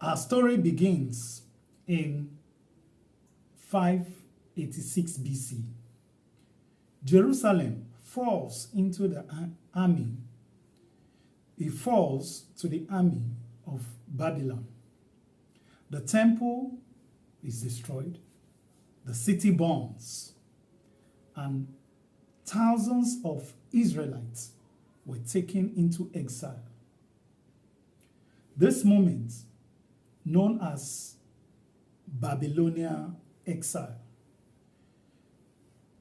Our story begins in 586 BC. Jerusalem falls into the army. It falls to the army of Babylon. The temple is destroyed. The city burns. And thousands of Israelites were taken into exile. This moment, known as Babylonian exile,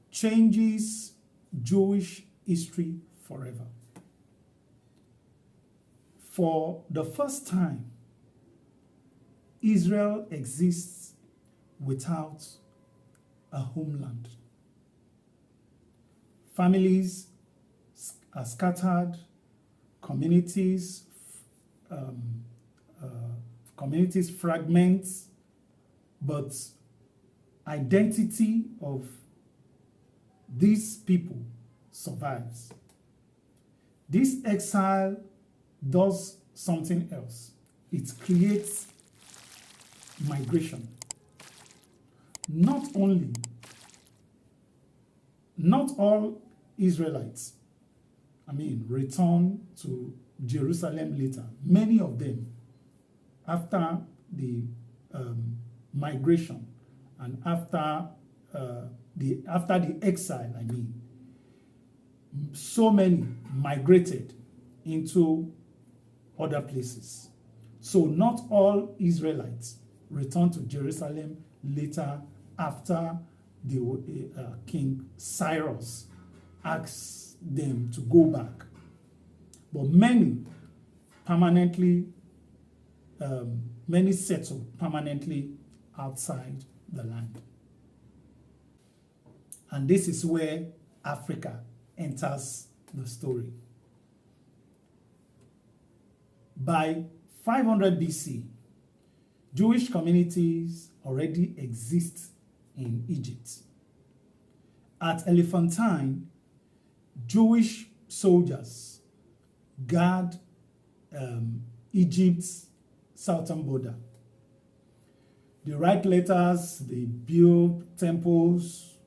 changes Jewish history forever. For the first time, Israel exists without a homeland. Families are scattered, communities fragment, but identity of these people survives. This exile does something else. It creates migration. Not all Israelites, return to Jerusalem later. Many of them, after the migration and after the exile, so many migrated into other places. So not all Israelites returned to Jerusalem later after the King Cyrus asked them to go back. But many settled permanently outside the land. And this is where Africa enters the story. By 500 BC, Jewish communities already exist in Egypt. At Elephantine, Jewish soldiers guard Egypt's southern border. They write letters, they build temples,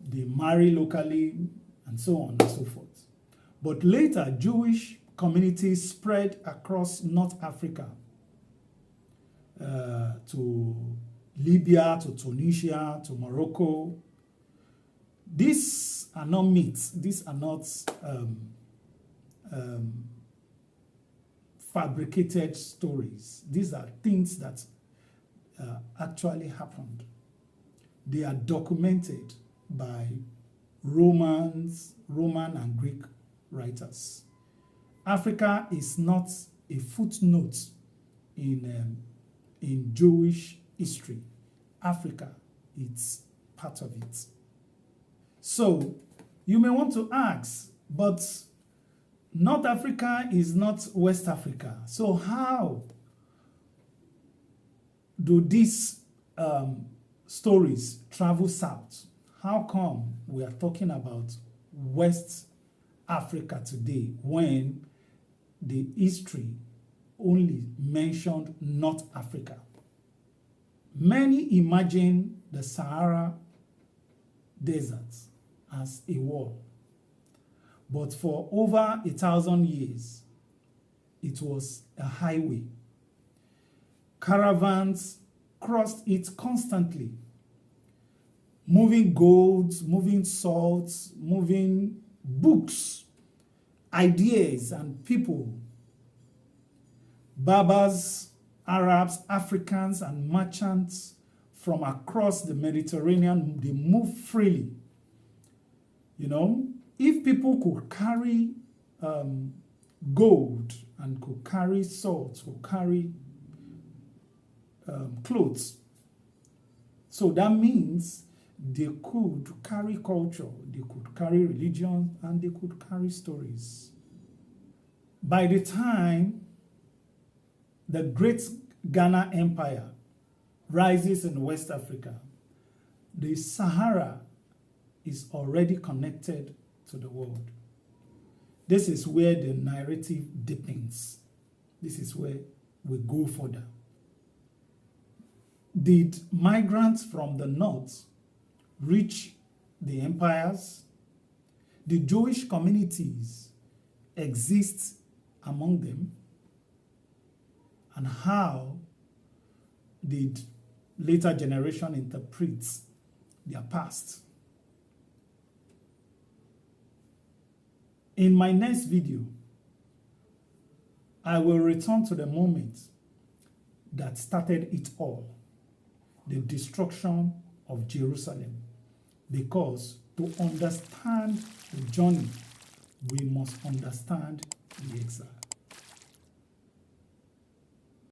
they marry locally, and so on and so forth. But later, Jewish communities spread across North Africa, to Libya, to Tunisia, to Morocco. These are not myths. These are not fabricated stories. These are things that actually happened. They are documented by Roman and Greek writers. Africa is not a footnote in Jewish history. Africa, it's part of it. So you may want to ask, but North Africa is not West Africa. So how do these stories travel south? How come we are talking about West Africa today when the history only mentioned North Africa? Many imagine the Sahara Desert as a wall. But for over 1,000 years, it was a highway. Caravans crossed it constantly, moving golds, moving salts, moving books, ideas, and people. Berbers, Arabs, Africans, and merchants from across the Mediterranean, they move freely. If people could carry gold and could carry salt, could carry clothes, so that means they could carry culture, they could carry religion, and they could carry stories. By the time the Great Ghana Empire rises in West Africa, the Sahara is already connected to the world. This is where the narrative deepens. This is where we go further. Did migrants from the north reach the empires? Did Jewish communities exist among them? And how did later generation interpret their past? In my next video, I will return to the moment that started it all, the destruction of Jerusalem, because to understand the journey, we must understand the exile.